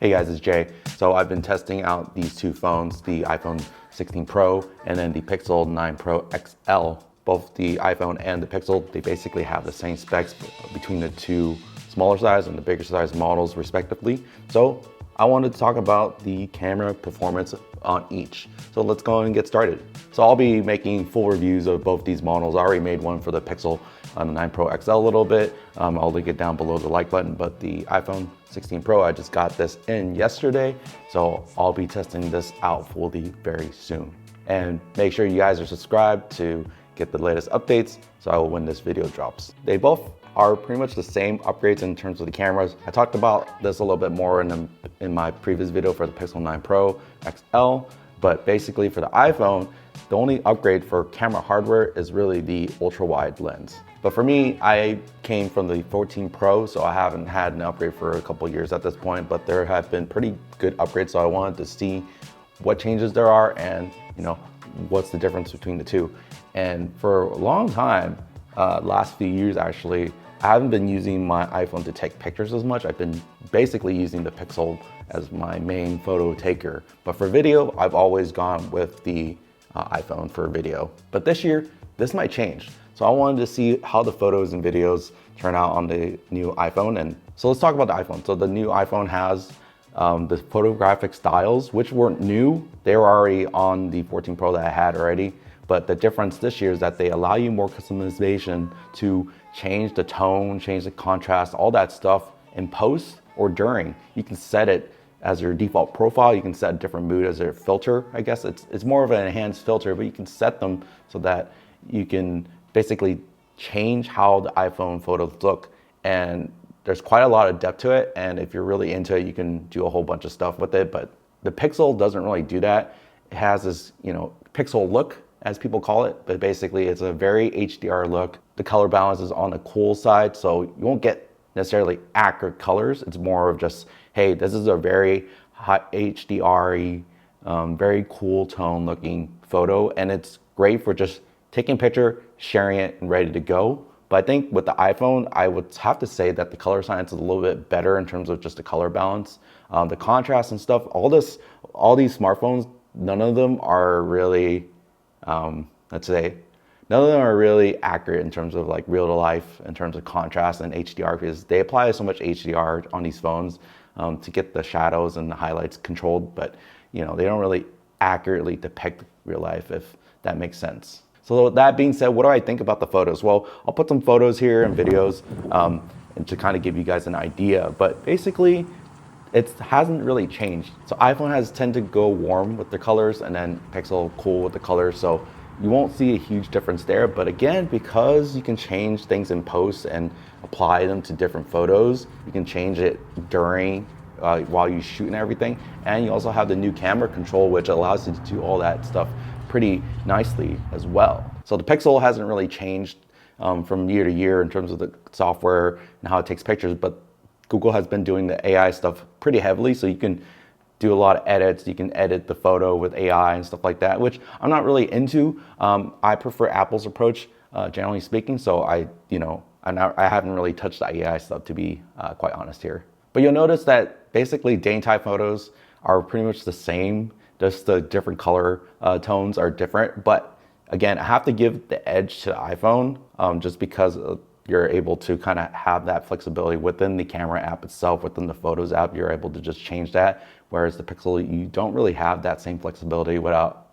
Hey guys, it's Jay. So I've been testing out these two phones, the iPhone 16 Pro and then the Pixel 9 Pro XL. Both the iPhone and the Pixel, they basically have the same specs between the two smaller size and the bigger size models respectively. So I wanted to talk about the camera performance on each. So let's go and get started. So I'll be making full reviews of both these models. I already made one for the Pixel on the 9 Pro XL a little bit. I'll link it down below the like button, but the iPhone 16 Pro, I just got this in yesterday. So I'll be testing this out fully very soon. And make sure you guys are subscribed to get the latest updates so when this video drops. They both are pretty much the same upgrades in terms of the cameras. I talked about this a little bit more in my previous video for the Pixel 9 Pro XL, but basically for the iPhone, the only upgrade for camera hardware is really the ultra wide lens. But for me, I came from the 14 Pro, so I haven't had an upgrade for a couple years at this point, but there have been pretty good upgrades. So I wanted to see what changes there are and what's the difference between the two. And for a long time, last few years actually, I haven't been using my iPhone to take pictures as much. I've been basically using the Pixel as my main photo taker. But for video, I've always gone with the iPhone for video. But this year, this might change. So I wanted to see how the photos and videos turn out on the new iPhone. And so let's talk about the iPhone. So the new iPhone has the photographic styles, which weren't new. They were already on the 14 Pro that I had already. But the difference this year is that they allow you more customization to change the tone, change the contrast, all that stuff in post or during. You can set it as your default profile. You can set a different mood as a filter. I guess it's more of an enhanced filter, but you can set them so that you can basically change how the iPhone photos look. And there's quite a lot of depth to it. And if you're really into it, you can do a whole bunch of stuff with it. But the Pixel doesn't really do that. It has this, Pixel look, as people call it, but basically it's a very HDR look. The color balance is on the cool side, so you won't get necessarily accurate colors. It's more of just, hey, this is a very high HDR-y, very cool tone looking photo, and it's great for just taking a picture, sharing it, and ready to go. But I think with the iPhone, I would have to say that the color science is a little bit better in terms of just the color balance. The contrast and stuff, all these smartphones, none of them are really, let's say, none of them are really accurate in terms of like real to life, in terms of contrast and HDR, because they apply so much HDR on these phones to get the shadows and the highlights controlled, but they don't really accurately depict real life, if that makes sense. So that being said, what do I think about the photos? Well, I'll put some photos here and videos and to kind of give you guys an idea, but basically it hasn't really changed. So iPhone has tend to go warm with the colors and then Pixel cool with the colors. So you won't see a huge difference there. But again, because you can change things in post and apply them to different photos, you can change it during, while you shoot and everything. And you also have the new camera control, which allows you to do all that stuff pretty nicely as well. So the Pixel hasn't really changed from year to year in terms of the software and how it takes pictures, but Google has been doing the AI stuff pretty heavily, so you can do a lot of edits. You can edit the photo with AI and stuff like that, which I'm not really into. I prefer Apple's approach, generally speaking, so I haven't really touched the AI stuff, to be quite honest here. But you'll notice that basically day and time photos are pretty much the same, just the different color tones are different. But again, I have to give the edge to the iPhone just because you're able to kind of have that flexibility within the camera app itself, within the Photos app, you're able to just change that. Whereas the Pixel, you don't really have that same flexibility without,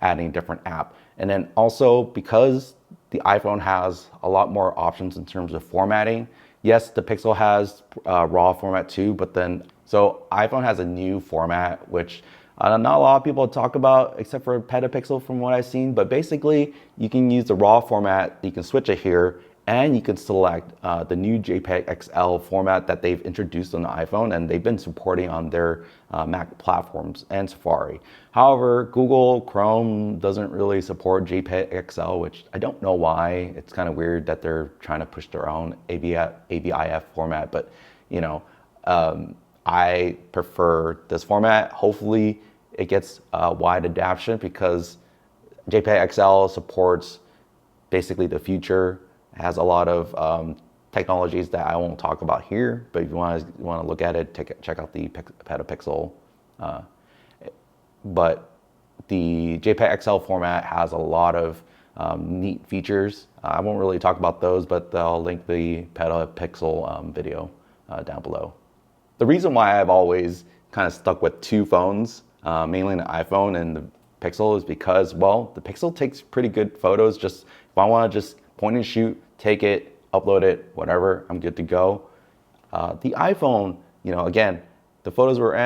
adding a different app. And then also because the iPhone has a lot more options in terms of formatting. Yes, the Pixel has RAW format too, but then, so iPhone has a new format, which not a lot of people talk about except for Petapixel from what I've seen, but basically you can use the RAW format, you can switch it here, and you can select the new JPEG XL format that they've introduced on the iPhone, and they've been supporting on their Mac platforms and Safari. However, Google Chrome doesn't really support JPEG XL, which I don't know why. It's kind of weird that they're trying to push their own AVIF format, but I prefer this format. Hopefully it gets wide adoption because JPEG XL supports basically the future. It has a lot of technologies that I won't talk about here, but if you want to look at it, check out the Petapixel. But the JPEG XL format has a lot of neat features. I won't really talk about those, but I'll link the Petapixel video down below. The reason why I've always kind of stuck with two phones, mainly an iPhone and the Pixel, is because, well, the Pixel takes pretty good photos. Just if I want to just point and shoot, take it, upload it, whatever, I'm good to go. The iPhone, again, the photos were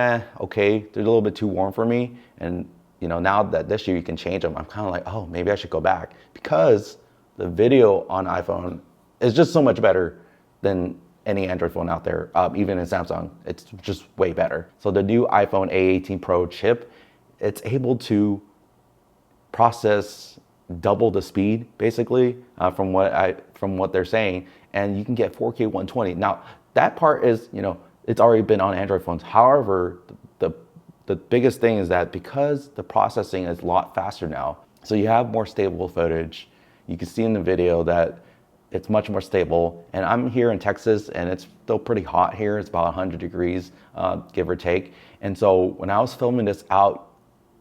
okay. They're a little bit too warm for me. And now that this year you can change them, I'm kind of like, oh, maybe I should go back, because the video on iPhone is just so much better than any Android phone out there. Even in Samsung, it's just way better. So the new iPhone A18 Pro chip, it's able to process double the speed, basically, from what they're saying, and you can get 4K 120. Now that part is, it's already been on Android phones. However, the biggest thing is that because the processing is a lot faster now, so you have more stable footage. You can see in the video that it's much more stable. And I'm here in Texas, and it's still pretty hot here. It's about 100 degrees, give or take. And so when I was filming this out,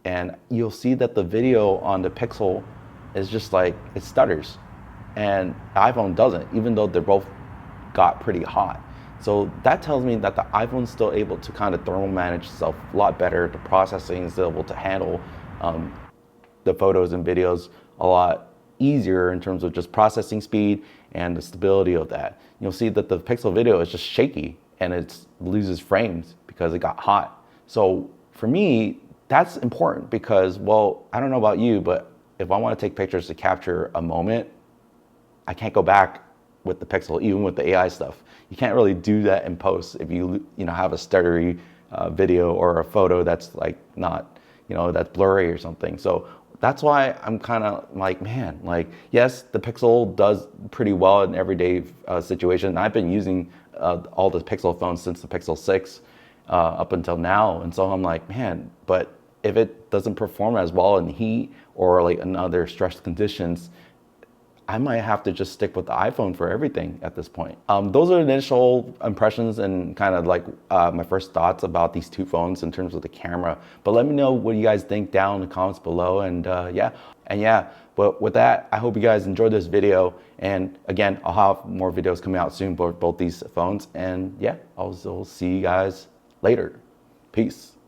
and you'll see that the video on the Pixel is just like, it stutters. And the iPhone doesn't, even though they both got pretty hot. So that tells me that the iPhone's still able to kind of thermal manage itself a lot better. The processing is able to handle the photos and videos a lot easier in terms of just processing speed and the stability of that. You'll see that the Pixel video is just shaky and it loses frames because it got hot. So for me, that's important because, well, I don't know about you, but if I want to take pictures to capture a moment, I can't go back with the Pixel, even with the AI stuff. You can't really do that in post if you have a stuttery video or a photo that's like not, that's blurry or something. So that's why I'm kind of like, man, like, yes, the Pixel does pretty well in everyday situation. I've been using all the Pixel phones since the Pixel 6 up until now. And so I'm like, man, but if it doesn't perform as well in heat or like in other stress conditions, I might have to just stick with the iPhone for everything at this point. Those are initial impressions and kind of like my first thoughts about these two phones in terms of the camera. But let me know what you guys think down in the comments below. And but with that, I hope you guys enjoyed this video. And again, I'll have more videos coming out soon for both these phones. And yeah, I'll see you guys later. Peace.